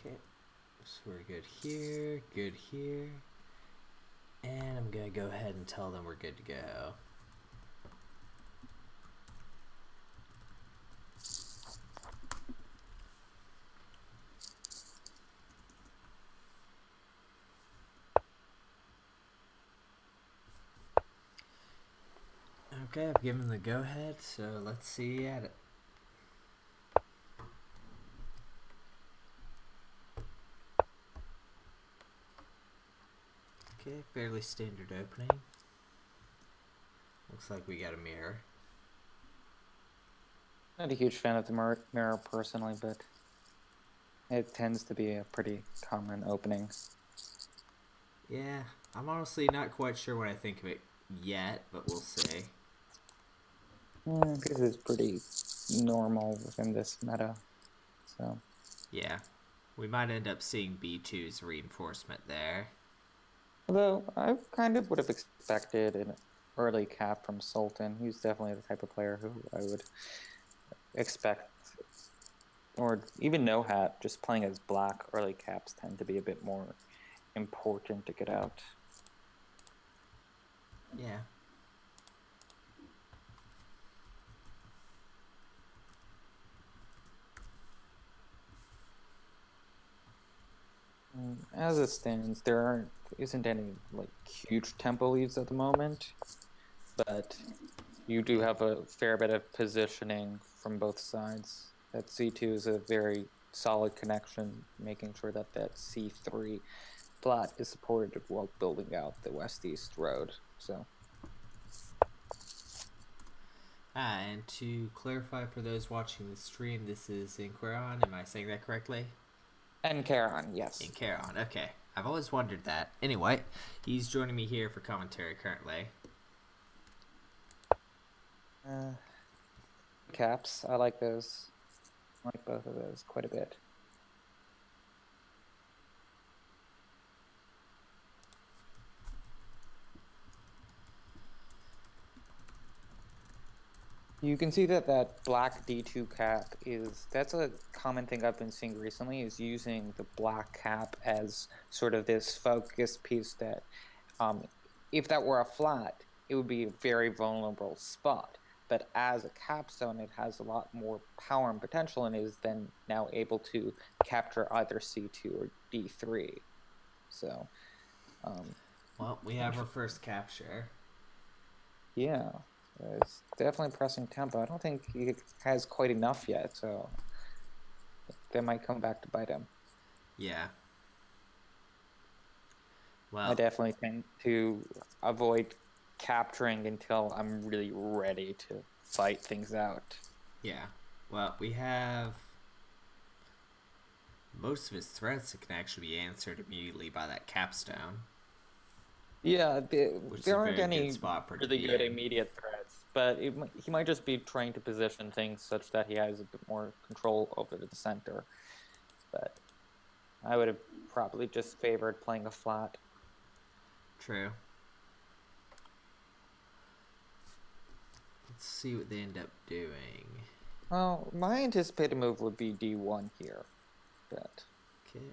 Okay, so we're good here, good here. And I'm gonna go ahead and tell them we're good to go. Okay, I've given the go-ahead, so let's see at it. Okay, fairly standard opening. Looks like we got a mirror. Not a huge fan of the mirror personally, but it tends to be a pretty common opening. Yeah, I'm honestly not quite sure what I think of it yet, but we'll see. This is pretty normal within this meta, so. Yeah, we might end up seeing B2's reinforcement there. Although I kind of would have expected an early cap from Sultan. He's definitely the type of player who I would expect, or even Nohat, just playing as black early caps tend to be a bit more important to get out. Yeah. As it stands, isn't any like huge tempo leads at the moment, but you do have a fair bit of positioning from both sides. That C2 is a very solid connection, making sure that that C3 plot is supported while building out the west-east road. So. And to clarify for those watching the stream, this is Inquiron. Am I saying that correctly? And Charon, yes. Inquiron, okay. I've always wondered that. Anyway, he's joining me here for commentary currently. Caps, I like those. I like both of those quite a bit. You can see that that black D2 cap that's a common thing I've been seeing recently, is using the black cap as sort of this focus piece that if that were a flat, it would be a very vulnerable spot. But as a capstone, it has a lot more power and potential and is then now able to capture either C2 or D3. So. Well, we have our first capture. Yeah. It's definitely pressing tempo. I don't think he has quite enough yet, so that might come back to bite him. Yeah. I definitely tend to avoid capturing until I'm really ready to fight things out. Yeah. Well, we have most of his threats that can actually be answered immediately by that capstone. Yeah, Which is there a aren't very good any spot for it really to be good in. immediate threats, but he might just be trying to position things such that he has a bit more control over the center. But I would have probably just favored playing a flat. True. Let's see what they end up doing. Well, my anticipated move would be D1 here, but. Okay.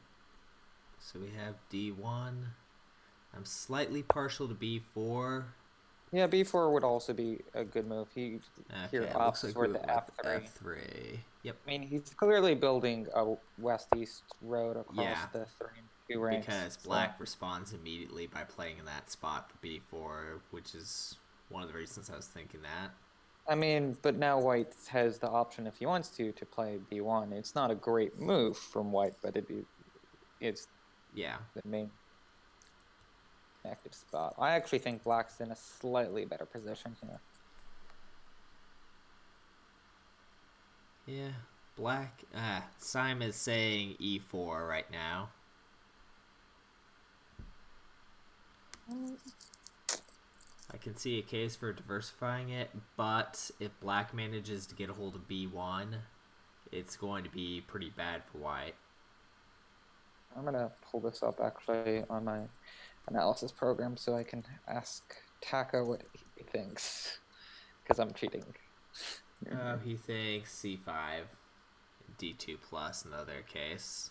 So we have D1. I'm slightly partial to B4. Yeah, B4 would also be a good move. He here Looks opts like for we the went F3. with F3. Yep. I mean, he's clearly building a west-east road across Yeah. the 3 and 2 ranks. Because black responds immediately by playing in that spot for B4, which is one of the reasons I was thinking that. I mean, but now white has the option, if he wants to play B1. It's not a great move from white, but it's the main active spot. I actually think black's in a slightly better position here. Yeah, black. Sim is saying E4 right now. I can see a case for diversifying it, but if black manages to get a hold of B1, it's going to be pretty bad for white. I'm going to pull this up actually on my analysis program so I can ask Taka what he thinks, because I'm cheating. He thinks C5, D2 plus in the other case.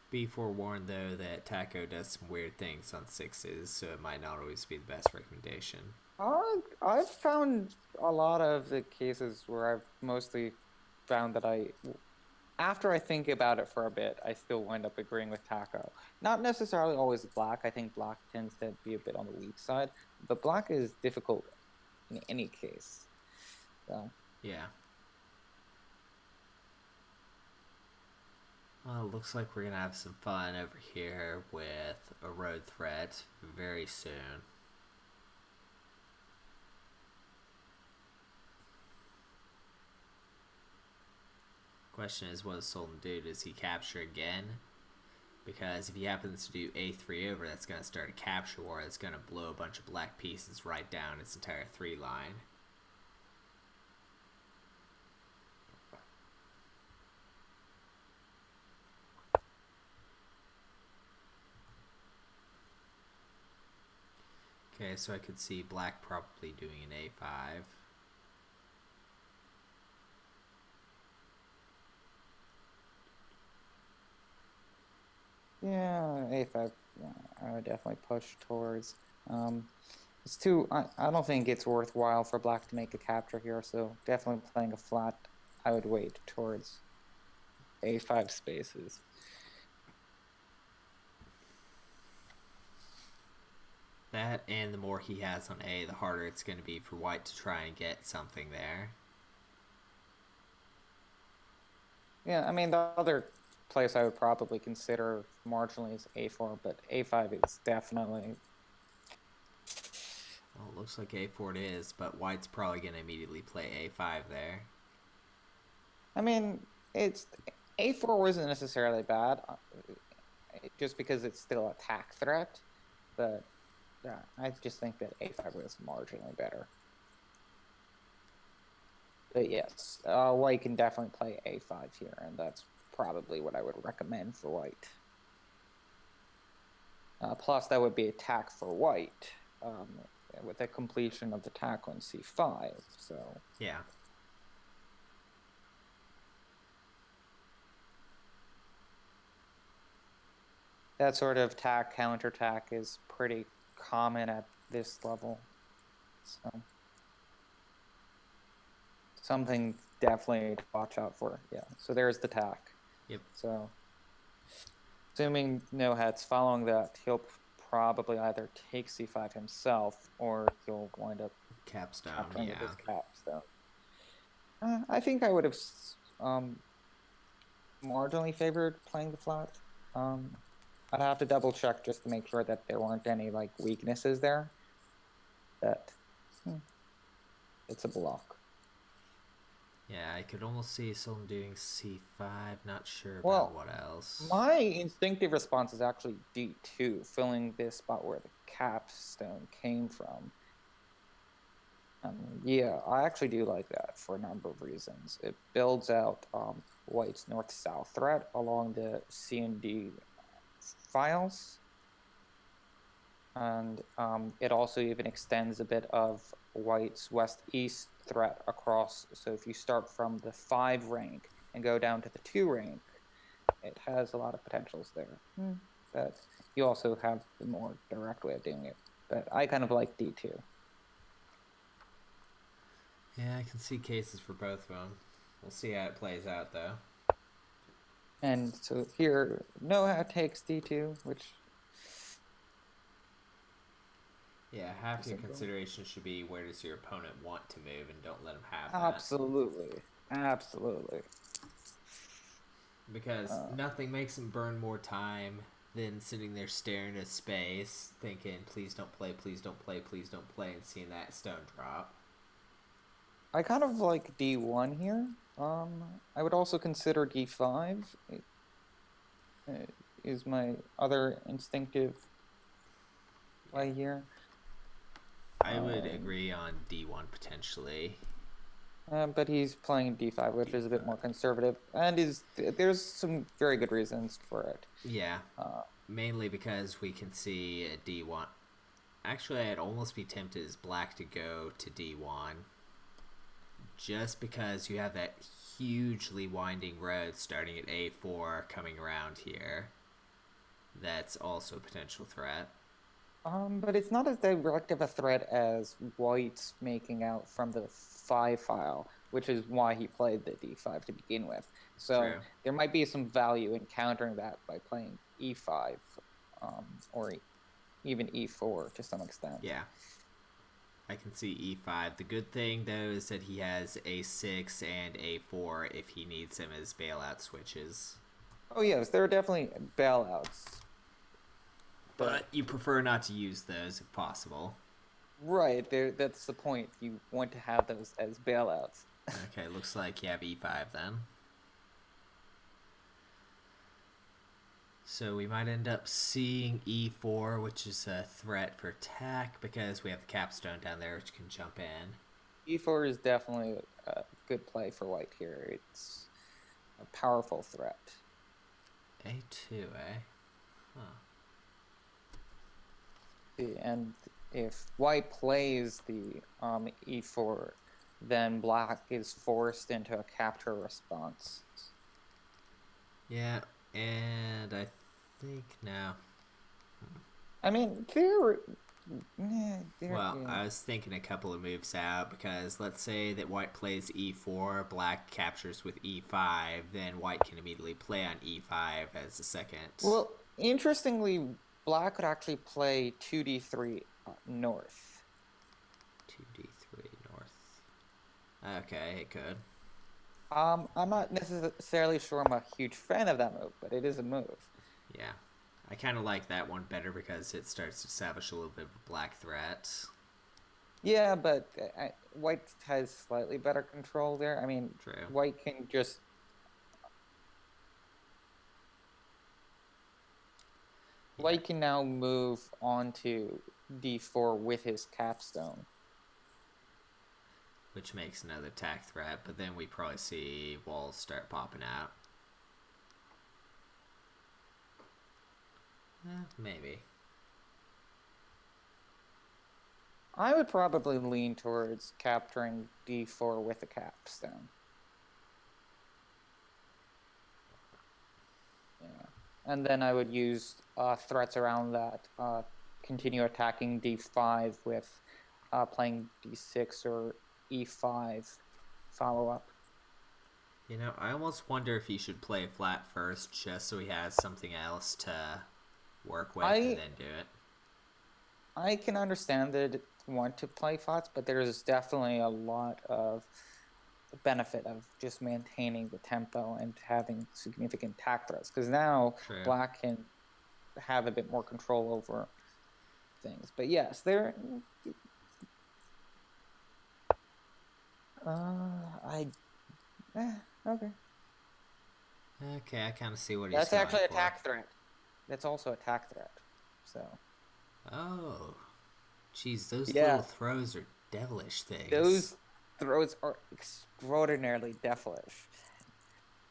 Be forewarned though that Taco does some weird things on sixes, so it might not always be the best recommendation. I've found a lot of the cases where I've mostly found that after I think about it for a bit, I still wind up agreeing with Taco. Not necessarily always black. I think black tends to be a bit on the weak side, but black is difficult in any case. So. Yeah. Well, it looks like we're gonna have some fun over here with a road threat very soon. Question is, what does Sultan do? Does he capture again? Because if he happens to do a3 over, that's going to start a capture war. That's going to blow a bunch of black pieces right down its entire 3 line. Okay, so I could see black probably doing an a5. Yeah, A5, I would definitely push towards. It's too. I don't think it's worthwhile for black to make a capture here, so definitely playing a flat. I would wait towards A5 spaces. That and the more he has on A, the harder it's going to be for white to try and get something there. Yeah, I mean, the other place I would probably consider marginally is A4, but A5 is definitely. Well, it looks like a4 it is, but white's probably going to immediately play a5 there. I mean, it's A4 wasn't necessarily bad, just because it's still a attack threat, but yeah, I just think that A5 was marginally better. But yes, white can definitely play A5 here, and that's probably what I would recommend for white. Plus, that would be attack for white with the completion of the attack on C5. So yeah, that sort of attack counterattack is pretty common at this level. So something definitely to watch out for. Yeah. So there's the attack. Yep. So assuming Nohat's following that, he'll probably either take C5 himself or he'll wind up capstone. capturing Yeah. with his capstone. I think I would have marginally favored playing the flat. I'd have to double check just to make sure that there weren't any like weaknesses there. That it's a block. Yeah, I could almost see Sultan doing c5. Not sure Well, about what else. My instinctive response is actually D2, filling this spot where the capstone came from. Yeah, I actually do like that for a number of reasons. It builds out white's north-south threat along the C and D files. And it also even extends a bit of white's west-east threat across. So if you start from the 5 rank and go down to the 2 rank, it has a lot of potentials there. But you also have the more direct way of doing it. But I kind of like D2. Yeah, I can see cases for both of them. We'll see how it plays out, though. And so here, Nohat takes D2, which... Yeah, half your consideration should be where does your opponent want to move, and don't let him have that. Absolutely. Because nothing makes him burn more time than sitting there staring at space, thinking, please don't play, please don't play, please don't play, and seeing that stone drop. I kind of like D1 here. I would also consider D5. It is my other instinctive play here. I would agree on D1 potentially. But he's playing D5, which is a bit more conservative, and there's some very good reasons for it. Yeah, mainly because we can see a D1. Actually, I'd almost be tempted as black to go to D1, just because you have that hugely winding road starting at A4 coming around here. That's also a potential threat. But it's not as direct of a threat as White's making out from the 5 file, which is why he played the d5 to begin with. So True. there might be some value in countering that by playing e5, or even e4 to some extent. Yeah, I can see e5. The good thing, though, is that he has a6 and a4 if he needs him as bailout switches. Oh yes, there are definitely bailouts. But you prefer not to use those if possible. Right, that's the point. You want to have those as bailouts. Okay, looks like you have e5 then. So we might end up seeing e4, which is a threat for attack because we have the capstone down there which can jump in. e4 is definitely a good play for White here. It's a powerful threat. a2, eh? Huh. And if White plays the e4, then Black is forced into a capture response. Yeah, and I think now. I mean, Well, I was thinking a couple of moves out because let's say that White plays e4, Black captures with e5, then White can immediately play on e5 as a second. Well, interestingly, Black could actually play 2d3 north. 2d3 north. Okay, it could. I'm not necessarily sure I'm a huge fan of that move, but it is a move. Yeah. I kind of like that one better because it starts to establish a little bit of a black threat. Yeah, but White has slightly better control there. I mean, True. White can just... Yeah. White can now move on to d4 with his capstone. Which makes another attack threat, but then we probably see walls start popping out. Maybe. I would probably lean towards capturing d4 with a capstone. Yeah. And then I would use threats around that. Continue attacking d5 with playing d6 or e5 follow-up. You know, I almost wonder if he should play flat first just so he has something else to work with and then do it. I can understand that it want to play flats, but there's definitely a lot of benefit of just maintaining the tempo and having significant attack threats, because now True. Black can have a bit more control over things. But yes, there... okay. Okay, I kind of see what That's he's going actually for. attack threat. That's also attack threat. So. Oh. Jeez, those little throws are devilish things. Those throws are extraordinarily devilish.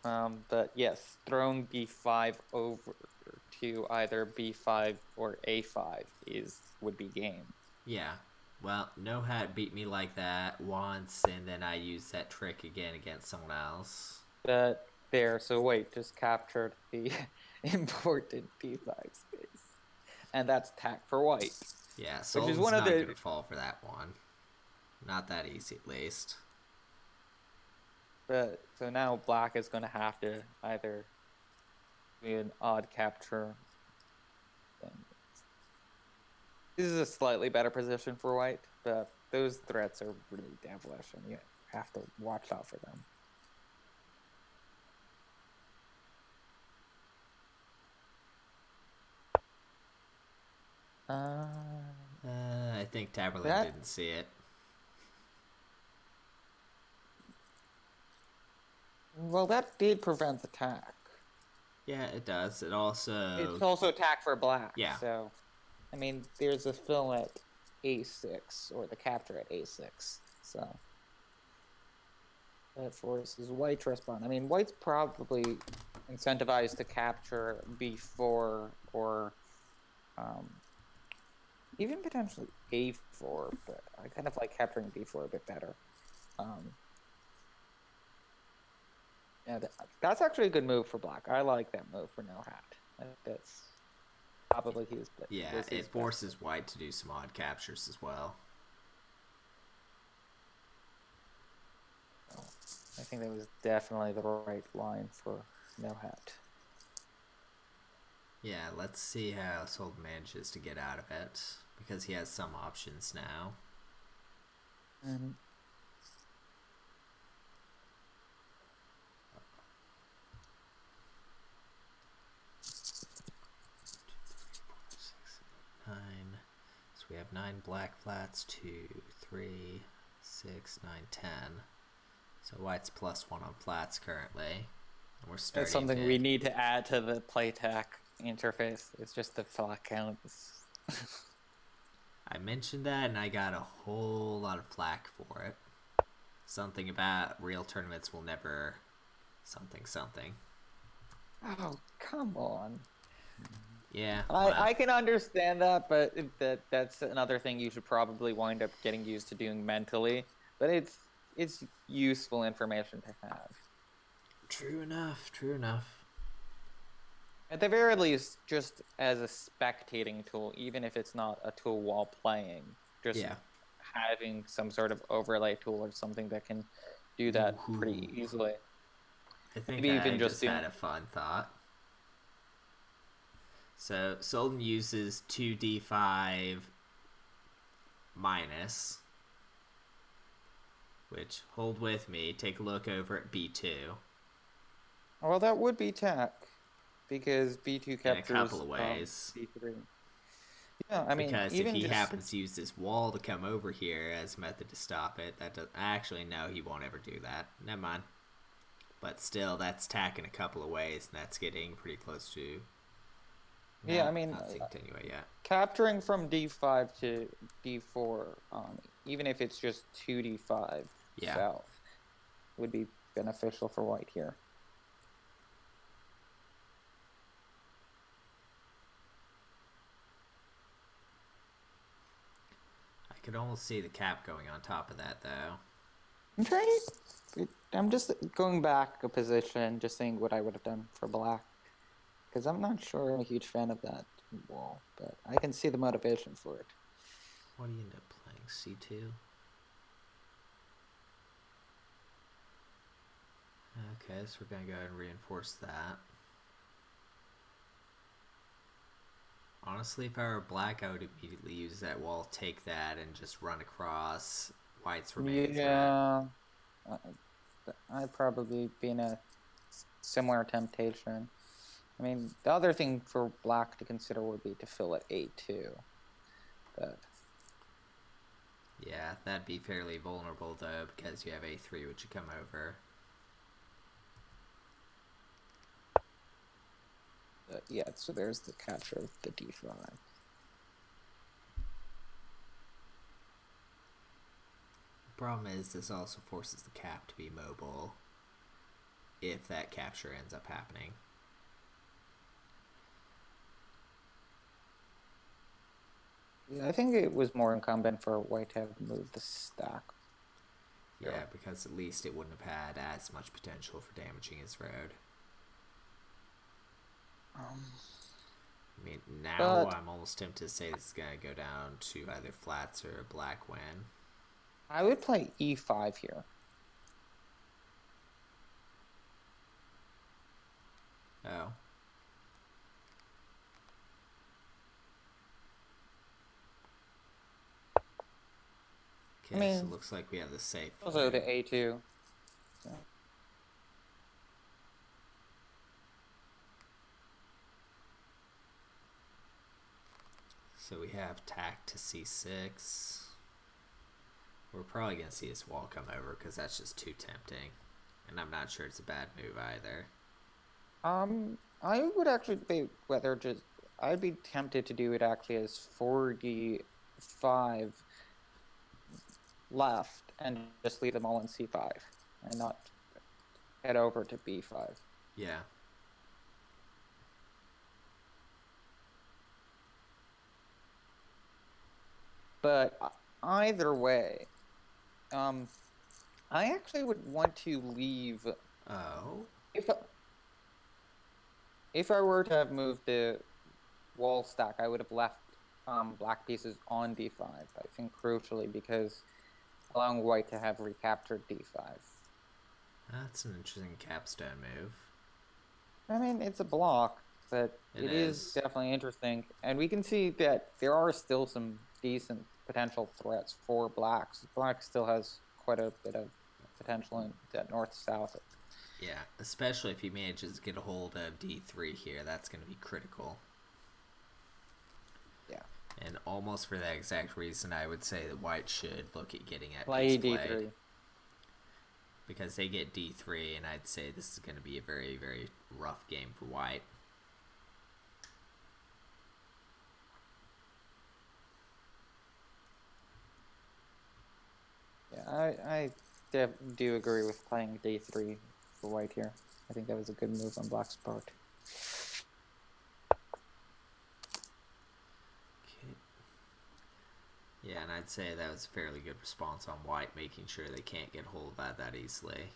But yes, throwing b5 over to either b5 or a5 would be game. Yeah. Well, Nohat beat me like that once, and then I used that trick again against someone else. But there, so wait, just captured the important d5 space. And that's attack for White. Yeah, Sultan's not going to fall for that one. Not that easy, at least. But so now Black is going to have to either be an odd capture. This is a slightly better position for White, but those threats are really devilish, and you have to watch out for them. I think Taberlin didn't see it. Well, that did prevent attack. Yeah, it does. It's also attack for Black. Yeah. So, I mean, there's a fill at a6, or the capture at a6. So that forces White to respond. I mean, White's probably incentivized to capture b4 or even potentially a4, but I kind of like capturing b4 a bit better. Yeah, that's actually a good move for Black. I like that move for Nohat. That's probably Yeah, was his it best. forces white to do some odd captures as well. I think that was definitely the right line for No Hat. Yeah, let's see how Sultan manages to get out of it, because he has some options now. And Nine. So we have 9 black flats, 2, 3, 6, 9, 10. So white's +1 on flats currently. And we're that's starting something we to... need to add to the playtech interface. It's just the flat counts. I mentioned that and I got a whole lot of flack for it. Something about real tournaments will never... something. Oh, come on. Yeah, I, well, I can understand that, but that's another thing you should probably wind up getting used to doing mentally. But it's useful information to have. true enough. At the very least, just as a spectating tool, even if it's not a tool while playing, just Yeah. having some sort of overlay tool or something that can do that pretty Ooh. easily. I think Maybe I even just just doing. had a fun thought. So Sultan uses 2d5 minus, which, hold with me, take a look over at b2 Well, that would be tech, because B2 in a couple captures of ways. B3. Yeah, I mean, Because if even he just happens to use this wall to come over here as a method to stop it, that does actually no, he won't ever do that. Never mind. But still, that's tacking a couple of ways, and that's getting pretty close to. yeah, No, I mean, not synced anyway yet. capturing from D5 to D4, even if it's just 2D5 Yeah. south, would be beneficial for white here. I could almost see the cap going on top of that, though. I'm just going back a position, just seeing what I would have done for black, because I'm not sure I'm a huge fan of that wall, but I can see the motivation for it. What do you end up playing? C2? Okay, so we're going to go ahead and reinforce that. Honestly, if I were black, I would immediately use that wall, take that, and just run across white's remaining threat. Yeah, I'd probably be in a similar temptation. I mean, the other thing for black to consider would be to fill at A2. But Yeah, that'd be fairly vulnerable, though, because you have A3, which would come over. yeah, so there's the capture of the D5. The problem is this also forces the cap to be mobile if that capture ends up happening. Yeah, I think it was more incumbent for white to have moved the stack. Yeah, because at least it wouldn't have had as much potential for damaging his road. I mean, now I'm almost tempted to say this is going to go down to either flats or a black win. I would play E5 here. Oh. Okay, so it looks like we have the safe. Also to A2. So we have tack to C6. We're probably going to see this wall come over because that's just too tempting. And I'm not sure it's a bad move either. I would actually be I'd be tempted to do it actually as 4D5 left and just leave them all in C5 and not head over to B5. Yeah. But either way, I actually would want to leave. Oh. If I were to have moved the wall stack, I would have left black pieces on d5, I think crucially, because allowing white to have recaptured d5. That's an interesting capstone move. I mean, it's a block, but It it is is. definitely interesting. And we can see that there are still some decent potential threats for blacks. Black still has quite a bit of potential in that north-south. Yeah, especially if he manages to get a hold of d3 here, that's going to be critical. Yeah. And almost for that exact reason, I would say that white should look at getting that piece Play played. d3. Because they get d3, and I'd say this is going to be a very, very rough game for white. Yeah, I do agree with playing d3 for white here. I think that was a good move on black's part. Okay. Yeah, and I'd say that was a fairly good response on white, making sure they can't get hold of that easily.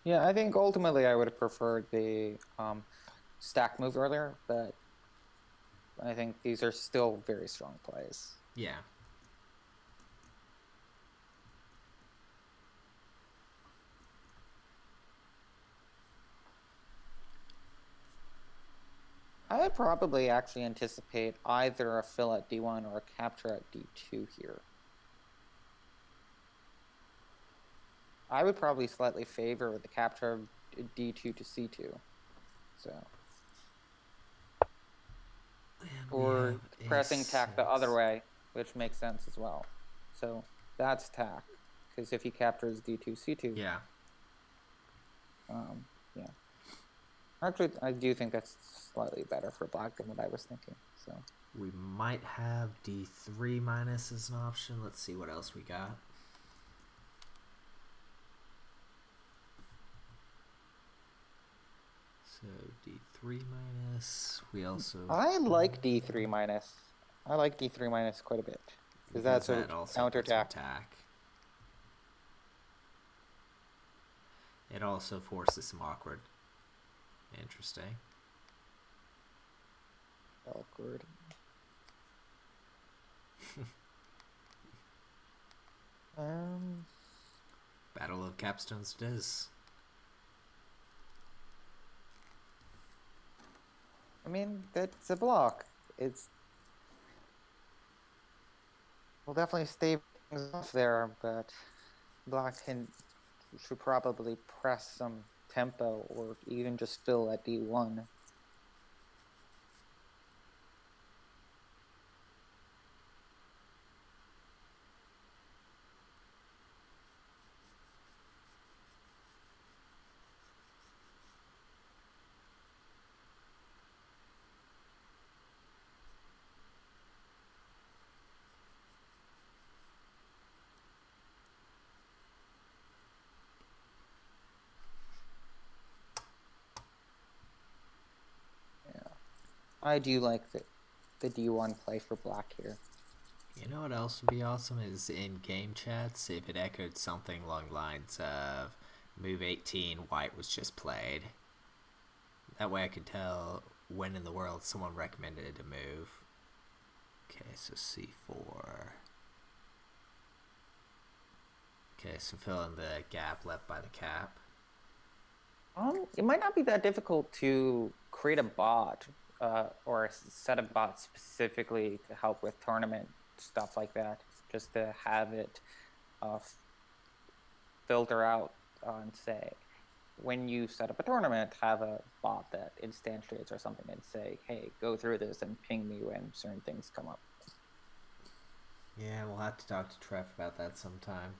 Yeah, I think ultimately I would have preferred the stack move earlier, but I think these are still very strong plays. Yeah. I would probably actually anticipate either a fill at d1 or a capture at d2 here. I would probably slightly favor the capture of d2 to c2. So, or pressing tack the other way, which makes sense as well. So that's tack, because if he captures d2, c2, Yeah. yeah. Actually, I do think that's slightly better for black than what I was thinking. So We might have d3 minus as an option. Let's see what else we got. So d3 minus. We also. I like d3 minus. I like d3 minus quite a bit because that's a counterattack. It also forces some awkward. Interesting. Awkward. Battle of Capstones it is. I mean, that's a block. We'll definitely stay things off there, but black should probably press some tempo or even just fill at d1. I do like the d1 play for black here. You know what else would be awesome is in game chats if it echoed something along the lines of move 18, white was just played. That way I could tell when in the world someone recommended a move. Okay, so c4. Okay, so fill in the gap left by the cap. It might not be that difficult to create a bot or a set of bots specifically to help with tournament stuff like that, just to have it filter out and say, when you set up a tournament, have a bot that instantiates or something and say, hey, go through this and ping me when certain things come up. Yeah, we'll have to talk to Trev about that sometime.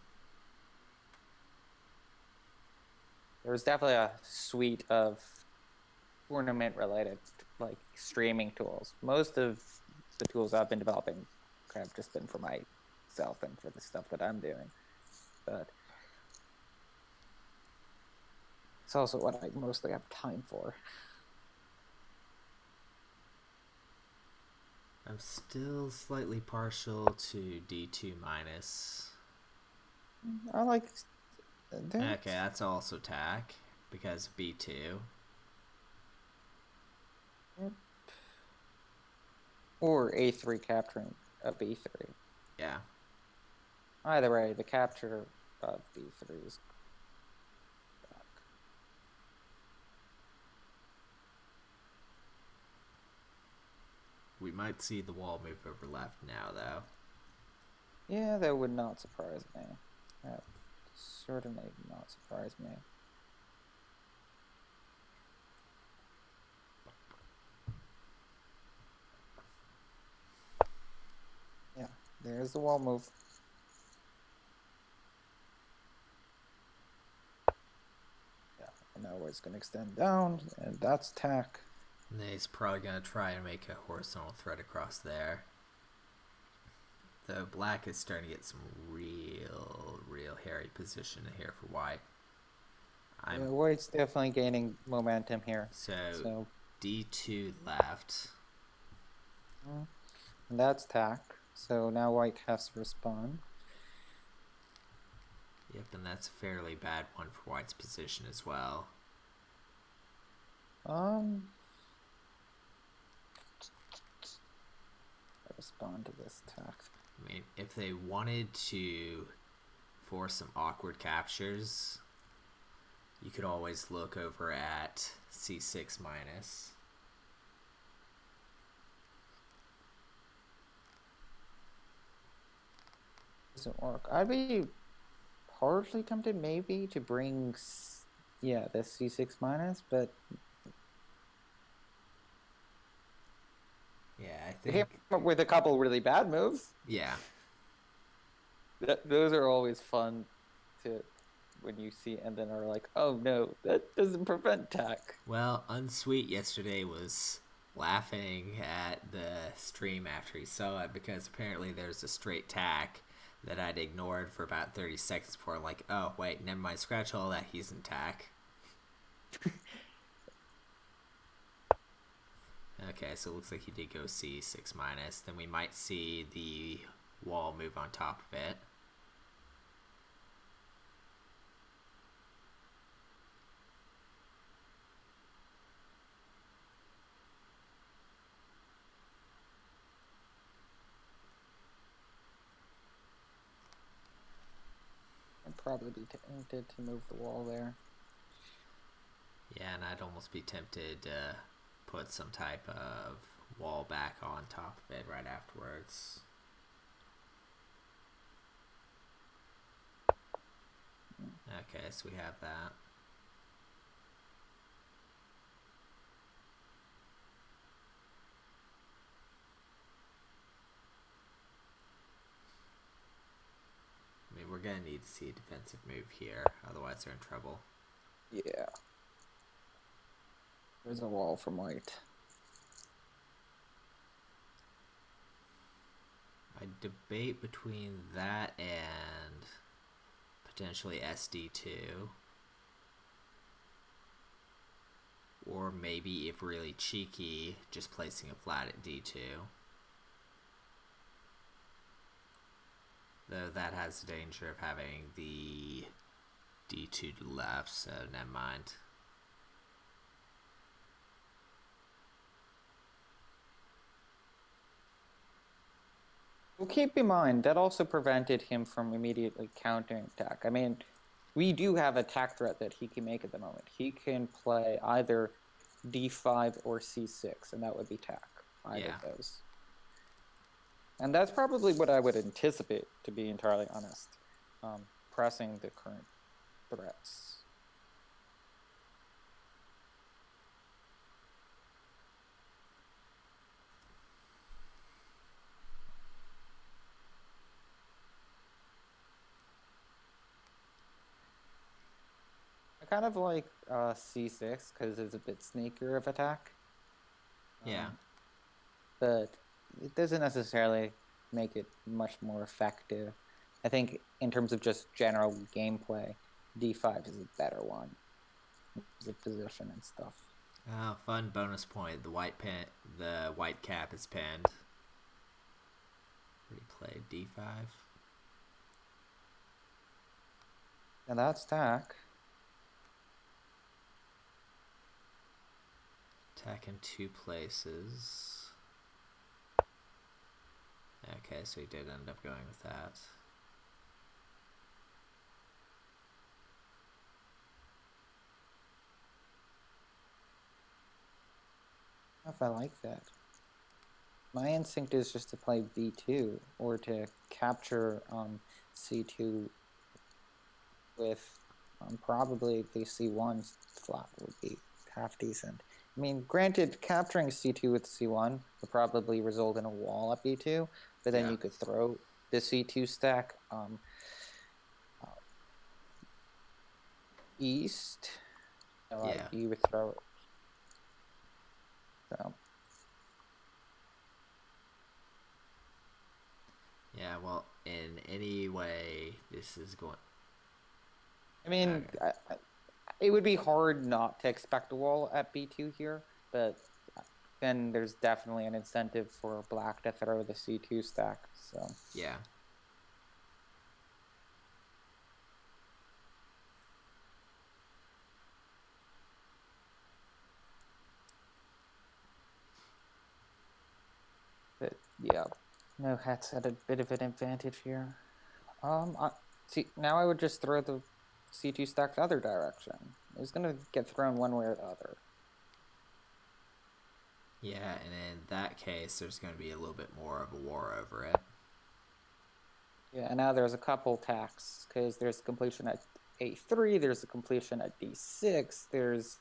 There's definitely a suite of tournament-related, like, streaming tools. Most of the tools I've been developing have just been for myself and for the stuff that I'm doing. But it's also what I mostly have time for. I'm still slightly partial to d2 minus. I like that. Okay, that's also tack because of b2. Yep. Or a3 capturing a b3. Yeah. Either way, the capture of b3 is back. We might see the wall move over left now, though. Yeah, that would not surprise me. That certainly would not surprise me. Yeah, there's the wall move. Yeah, and now it's going to extend down, and that's tack. And he's probably going to try and make a horizontal thread across there. Though black is starting to get some real hairy position here for white. Yeah, white's definitely gaining momentum here. So d2 left. And that's tack. So now white has to respond. Yep, and that's a fairly bad one for white's position as well. Respond to this tack. I mean, if they wanted to force some awkward captures, you could always look over at c6 minus. Doesn't work. I'd be partially tempted maybe to bring, the c6 minus, but yeah, I we think came up with a couple really bad moves. Yeah. Those are always fun to when you see and then are like, oh no, that doesn't prevent tack. Well, Unsweet yesterday was laughing at the stream after he saw it because apparently there's a straight tack that I'd ignored for about 30 seconds before I'm like, oh wait, never mind, scratch all that, he's in tack. Okay, so it looks like he did go c6 minus. Then we might see the wall move on top of it. I'd probably be tempted to move the wall there. Yeah, and I'd almost be tempted to put some type of wall back on top of it right afterwards. Okay, so we have that. I mean, we're going to need to see a defensive move here, otherwise they're in trouble. Yeah. There's a wall from white. I debate between that and potentially SD2. Or maybe, if really cheeky, just placing a flat at D2. Though that has the danger of having the D2 to the left, so never mind. Well, keep in mind, that also prevented him from immediately countering attack. I mean, we do have a attack threat that he can make at the moment. He can play either d5 or c6, and that would be tack. Either of those. And that's probably what I would anticipate, to be entirely honest, pressing the current threats. I kind of like c6 because it's a bit sneakier of attack. Yeah. But it doesn't necessarily make it much more effective. I think in terms of just general gameplay, d5 is a better one. The position and stuff. Oh, fun bonus point. The white cap is pinned. Already played d5. And that's tack. Tack in two places. Okay, so he did end up going with that. If I like that. My instinct is just to play b2 or to capture c2 with probably the c1 flop would be half decent. I mean, granted, capturing c2 with c1 would probably result in a wall at b2, but then you could throw the c2 stack east. So Yeah. you would throw it. So. Yeah, well, in any way, this is going. I mean, Okay. it would be hard not to expect a wall at b2 here, but then there's definitely an incentive for black to throw the c2 stack. So Yeah. but yeah, NoHat's at a bit of an advantage here. See, now I would just throw the c2 stack the other direction. It's gonna get thrown one way or the other. Yeah, and in that case, there's going to be a little bit more of a war over it. Yeah, and now there's a couple tacks because there's completion at a3, there's a completion at d6, there's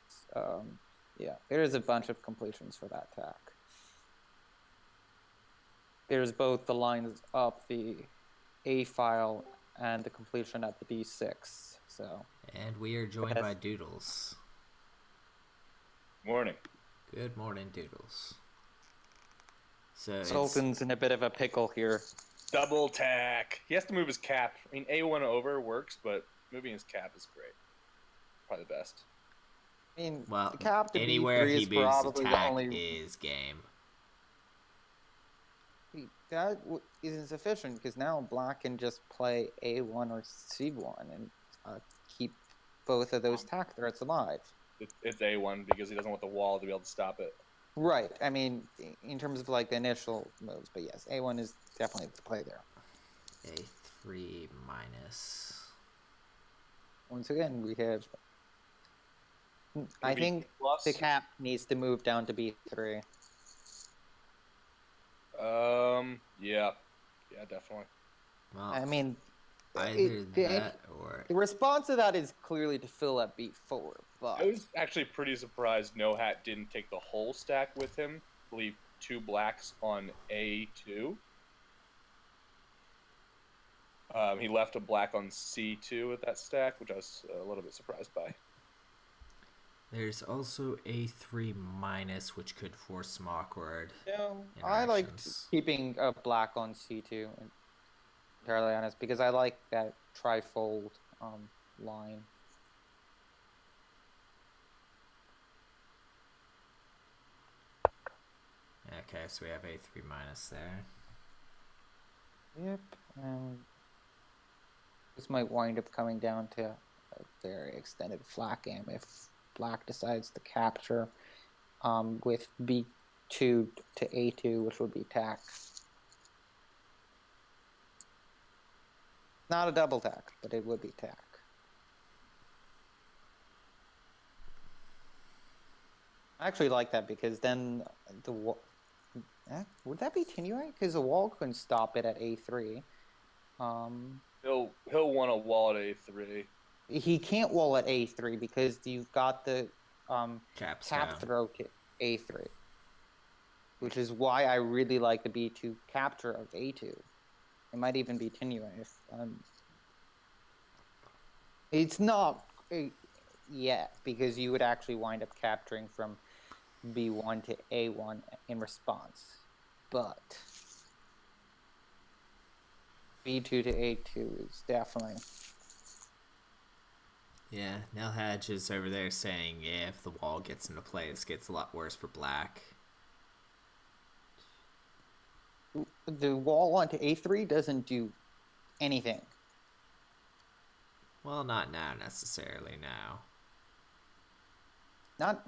there's a bunch of completions for that tack. There's both the lines up the a file and the completion at the d6. So. And we are joined by Doodles. Morning. Good morning, Doodles. So Sultan's in a bit of a pickle here. Double tack. He has to move his cap. I mean, A1 over works, but moving his cap is great. Probably the best. I mean, well, the cap to anywhere b3 he is moves probably the attack only. is game. That isn't sufficient because now black can just play a1 or c1 and keep both of those tack threats alive. It's A1 because he doesn't want the wall to be able to stop it. Right. I mean, in terms of like the initial moves, but yes, a1 is definitely the play there. A3 minus. Once again, we have. I think the cap needs to move down to b3. Yeah, definitely. Well, I mean, either that or the response to that is clearly to fill at b4. But I was actually pretty surprised NoHat didn't take the whole stack with him. Leave 2 blacks on A2. He left a black on C2 with that stack, which I was a little bit surprised by. there's also A3 minus, which could force some awkward. I liked keeping a black on c2. Entirely honest, because I like that trifold line. Okay, so we have A3 minus there. Yep, and this might wind up coming down to a very extended flat game if black decides to capture with b2 to a2, which would be tack. Not a double tack, but it would be tack. I actually like that because then would that be tenuate? Because the wall couldn't stop it at a3. He'll want a wall at A3. He can't wall at a3 because you've got the cap throw to a3, which is why I really like the b2 capture of a2. It might even be tenuate. It's not yet because you would actually wind up capturing from b1 to a1 in response, but b2 to a2 is definitely. Yeah, NohatCoder is over there saying, yeah, if the wall gets into play, this gets a lot worse for black. The wall onto a3 doesn't do anything. Well, not now necessarily. Now.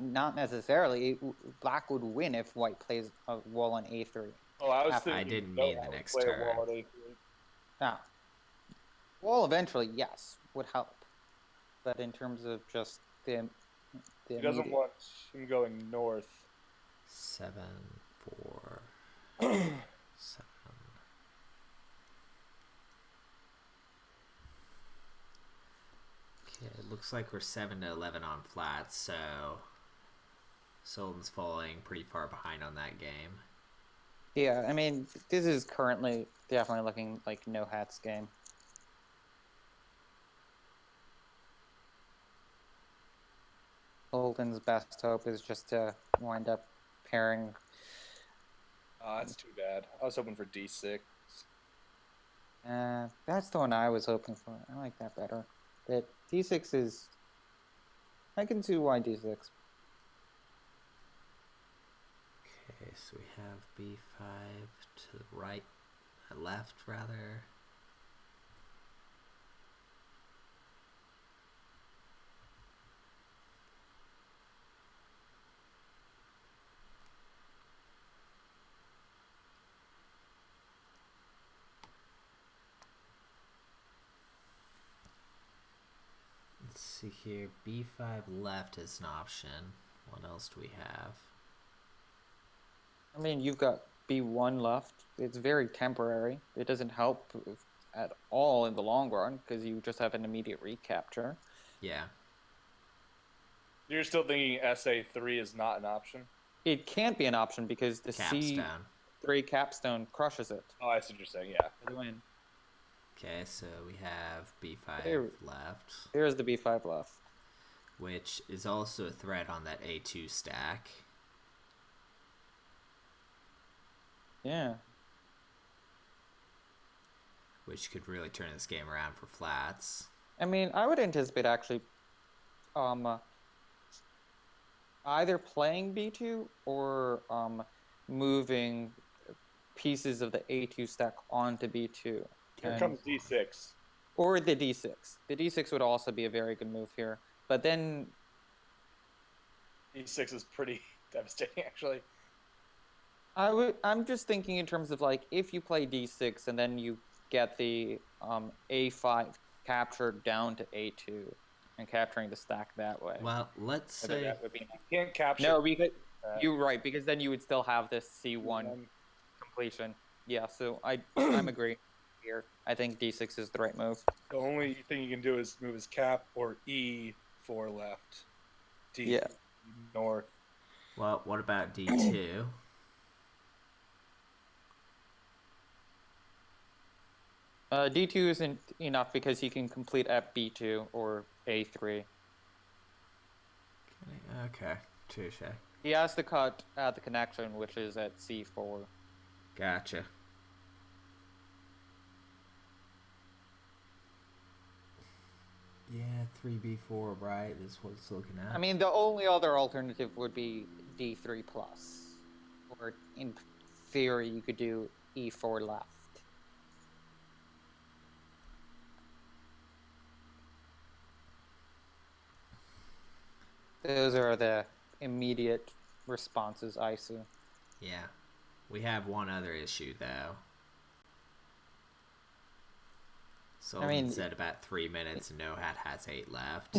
Not necessarily. Black would win if white plays a wall on a3. Oh, I was After- I thinking didn't no mean the hat would next play a turn. wall at A3. Now, well, eventually, yes, would help. But in terms of just the He doesn't immediate, want him going north. 7, 4, 7. Okay, it looks like we're 7 to 11 on flats, so Sultan's falling pretty far behind on that game. yeah, I mean, this is currently definitely looking like no hats game. Sultan's best hope is just to wind up pairing. Oh, that's too bad. I was hoping for D6. That's the one I was hoping for. I like that better. But D6 is. I can see why D6. Okay, so we have B5 to the right, left rather. Let's see here. B5 left is an option. What else do we have? I mean, you've got B1 left. It's very temporary. It doesn't help at all in the long run because you just have an immediate recapture. Yeah. You're still thinking SA3 is not an option? It can't be an option because the Capstone. C3 capstone crushes it Oh, I see what you're saying, yeah. for the win. Okay, so we have B5 There- left, Here's the B5 left. which is also a threat on that A2 stack. Yeah. Which could really turn this game around for flats. I mean, I would anticipate actually either playing B2 or moving pieces of the A2 stack onto B2. Here And- comes D6. Or the D6. The D6 would also be a very good move here. But then, D6 is pretty devastating, actually. I'm just thinking in terms of like if you play D6 and then you get the A5 captured down to A2 and capturing the stack that way. Well, let's I think say that would be You can't capture. no, because that. you're right because then you would still have this C1 completion. Yeah, so I'm agreeing here. I think D6 is the right move. The only thing you can do is move his cap or E4 left. D Yeah. north. well, what about D2? D2 isn't enough because he can complete at B2 or A3. Okay, touche. He has to cut at the connection, which is at C4. Gotcha. Yeah, 3B4, right, is what it's looking at. I mean, the only other alternative would be D3 plus. Or in theory, you could do E4 left. Those are the immediate responses I see. Yeah. We have one other issue, though. Sultan mean- said about 3 minutes, and NoHat has 8 left.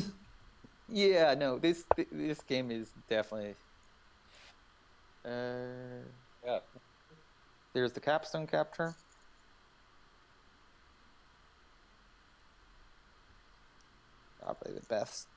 Yeah, no, this game is definitely. Yeah. There's the capstone capture. Probably the best.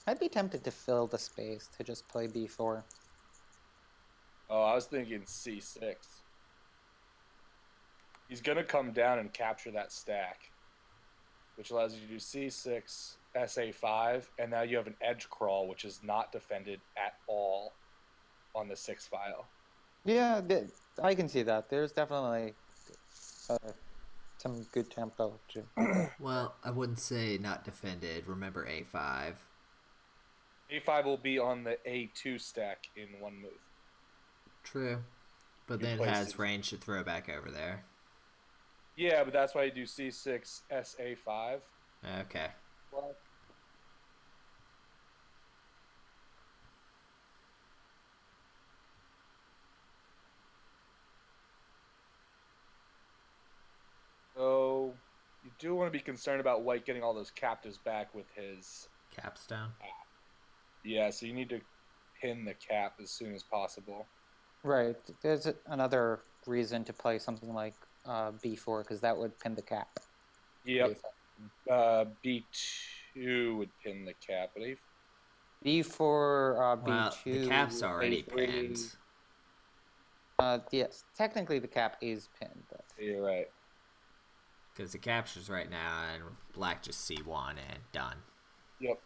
I'd be tempted to fill the space to just play B4. Oh, I was thinking C6. He's going to come down and capture that stack, which allows you to do C6, SA5, and now you have an edge crawl, which is not defended at all on the 6 file. Yeah, I can see that. There's definitely some good tempo to do that. Well, I wouldn't say not defended. Remember A5. A5 will be on the A2 stack in one move. True. But You then it place has these. range to throw back over there. Yeah, but that's why you do C6 SA5. Okay. Well, so you do want to be concerned about White getting all those captives back with his. Capstone. Yeah, so you need to pin the cap as soon as possible. Right. There's another reason to play something like B4 because that would pin the cap. Yep. B2 would pin the cap, but B4, Well, B2, the cap's already A3. pinned. Yes, technically the cap is pinned, but you're right. Because it captures right now, and black just C1 and done. Yep.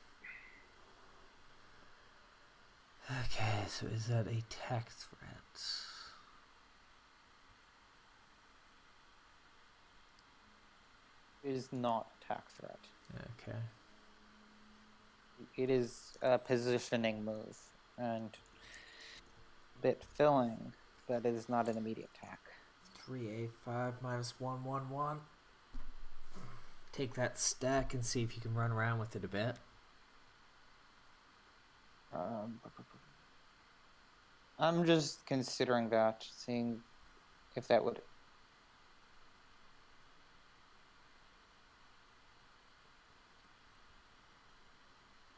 Okay, so is that a tech threat? it is not attack threat. Okay. It is a positioning move and bit filling, but it is not an immediate attack. 3A5 minus 111. Take that stack and see if you can run around with it a bit. I'm just considering that, seeing if that would.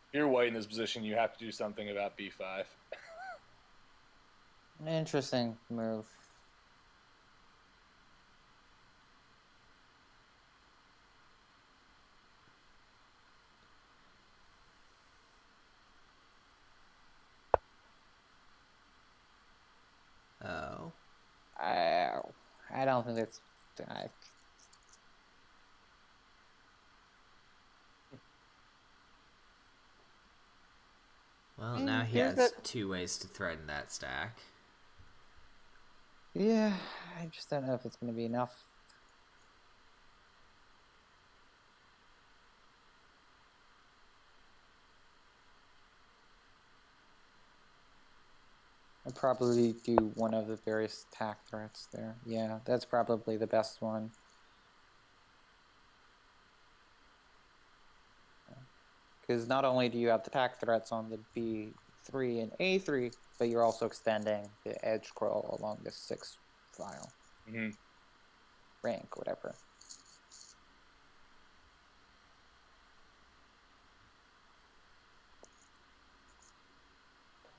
If you're White in this position, you have to do something about B5. An interesting move. Oh. I don't think that's. Well, now he Here's has that- 2 ways to threaten that stack. Yeah, I just don't know if it's going to be enough. I'd probably do one of the various attack threats there. Yeah, that's probably the best one. Because not only do you have the attack threats on the B3 and A3, but you're also extending the edge scroll along the 6 file. Mm-hmm. Rank, whatever.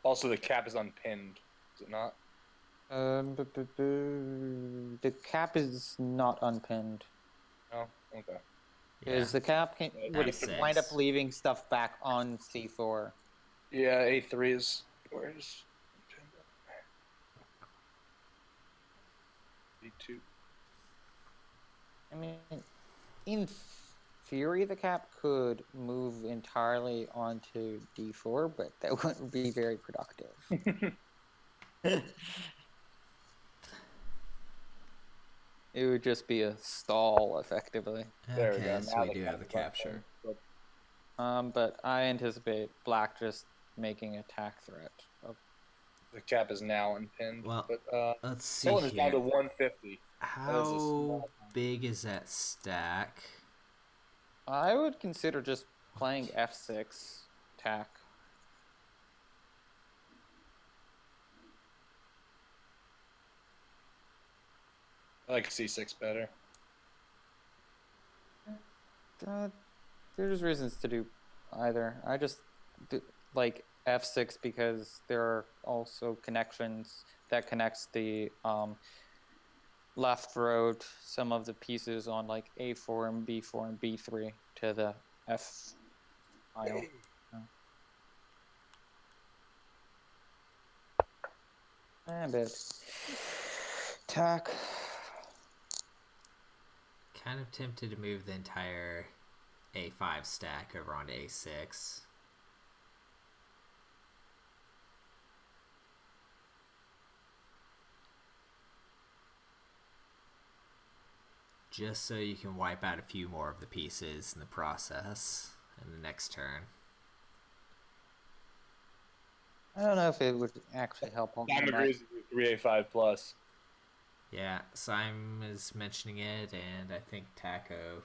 Also, the cap is unpinned, is it not? The cap is not unpinned. Oh, okay. Because the cap would F6. wind up leaving stuff back on C4. Yeah, A3 is where is B2. I mean, in theory, the cap could move entirely onto D4, but that wouldn't be very productive. It would just be a stall, effectively. There we Okay, go. so Now we do have the cap is unpinned. capture. But I anticipate black just making a attack threat. The cap is now unpinned. Well, but let's see Sultan is down here. to 150. How big is that stack? I would consider just playing F6 attack. I like C6 better. There's reasons to do either. I just like F6 because there are also connections that connects the left road, some of the pieces on like A4 and B4 and B3 to the F file. And attack. Kind of tempted to move the entire A5 stack over onto A6. just so you can wipe out a few more of the pieces in the process in the next turn. I don't know if it would actually help on Dime the agrees with you, 3A5 plus. Yeah, Simon is mentioning it, and I think Taco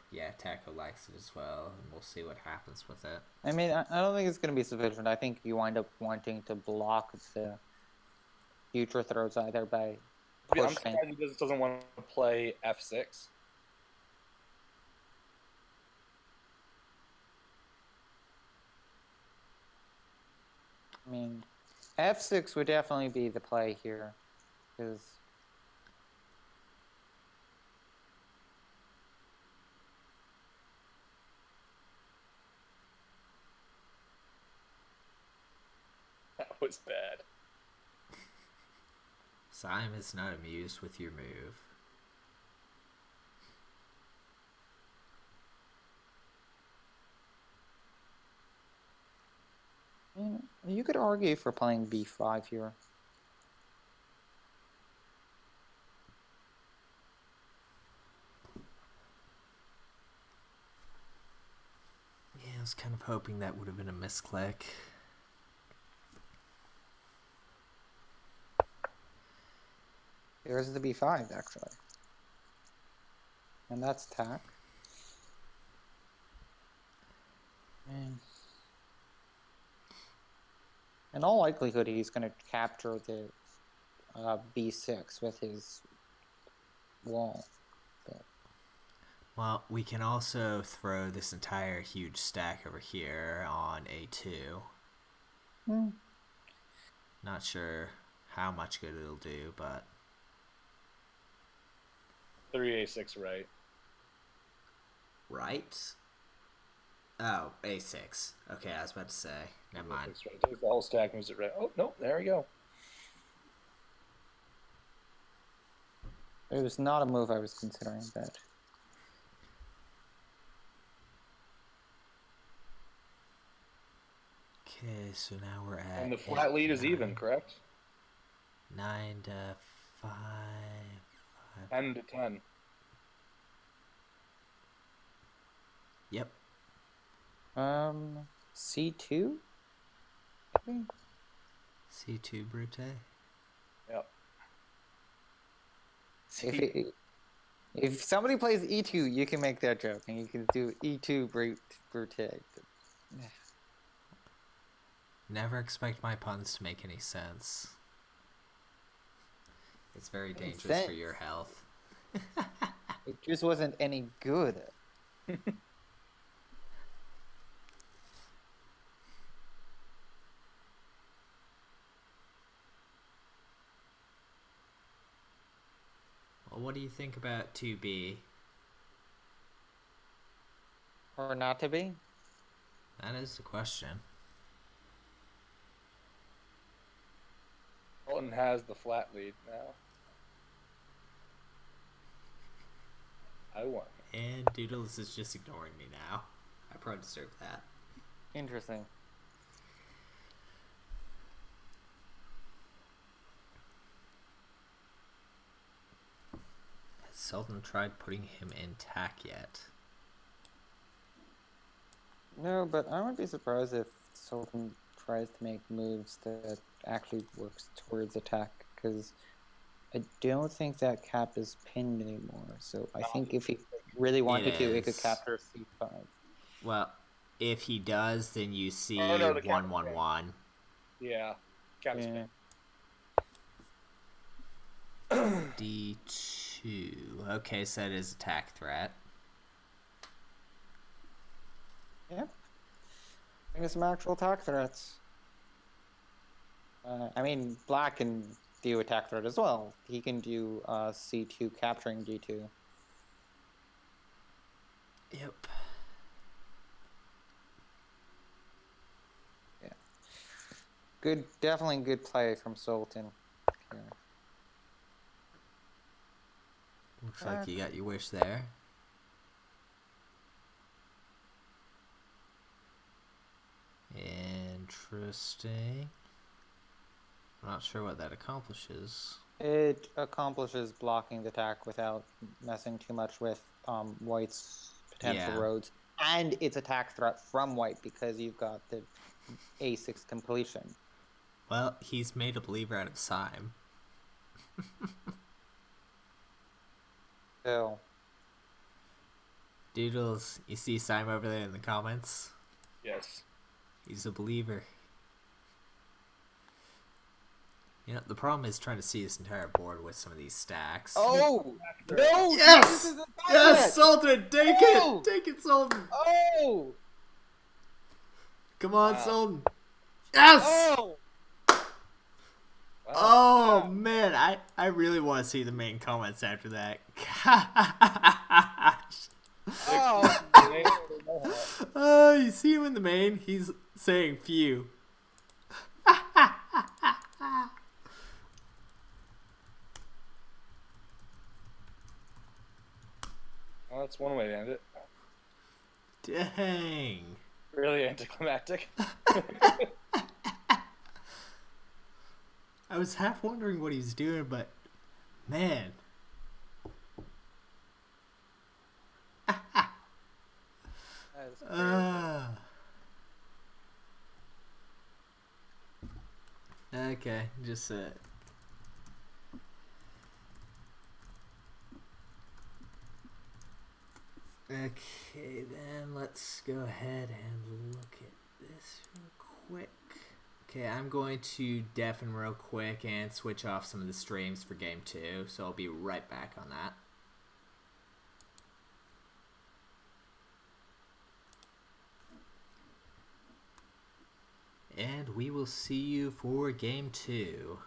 likes it as well, and we'll see what happens with it. I mean, I don't think it's going to be sufficient. I think you wind up wanting to block the future throws either by I'm pushing. surprised he just doesn't want to play F6. I mean, F6 would definitely be the play here, because That was bad. Simon is not amused with your move. I mean, you could argue for playing B5 here. Yeah, I was kind of hoping that would have been a misclick. There's the B5, actually. And that's tack. And in all likelihood, he's going to capture the B6 with his wall. But Well, we can also throw this entire huge stack over here on A2. Not sure how much good it'll do, but 3A6 right. right? Oh, A6. Okay, I was about to say. Never mind. A6 right. Takes the whole stack, moves it right. Oh, no, there we go. it was not a move I was considering, but Okay, so now we're at. And the flat lead is even, correct? 9 to 5. 10 to 10. Yep. C2? C2 Brute. Yep. If somebody plays E2, you can make that joke, and you can do E2 brute. Never expect my puns to make any sense. It's very dangerous for your health. It just wasn't any good. Well, what do you think about 2B? Or not to be? That is the question. Sultan has the flat lead now. I won. And Doodles is just ignoring me now. I probably deserve that. Interesting. Has Sultan tried putting him in tack yet? No, but I wouldn't be surprised if Sultan tries to make moves that actually works towards attack, because I don't think that cap is pinned anymore. So I think if he really wanted to, it could capture C5. Well, if he does, then you see Oh, no, the 1-1-1. Yeah. Cap is pinned. D2. Okay, so that is attack threat. Yeah. There's some actual attack threats. I mean, Black can do attack threat as well. He can do C2 capturing D2. Yep. Yeah. Good, definitely good play from Sultan. Yeah. Looks like you got your wish there. Interesting. I'm not sure what that accomplishes. It accomplishes blocking the attack without messing too much with White's potential Yeah. roads and its attack threat from White because you've got the A6 completion. Well, he's made a believer out of Sime. So, Doodles, you see Sime over there in the comments? Yes. He's a believer. You know, the problem is trying to see this entire board with some of these stacks. oh no! Yes! This isn't Yes, Sultan! Take Oh! it! Take it, Sultan! Oh! Come on, Wow. Sultan! Yes! Oh! Wow. Oh, man, I really want to see the main comments after that. Gosh. Oh! You see him in the main? He's saying few. Well, that's one way to end it. Dang. Really anticlimactic. I was half wondering what he was doing, but man. That's crazy. Okay, just okay, then let's go ahead and look at this real quick. Okay, I'm going to deafen real quick and switch off some of the streams for game 2, so I'll be right back on that. And we will see you for game 2.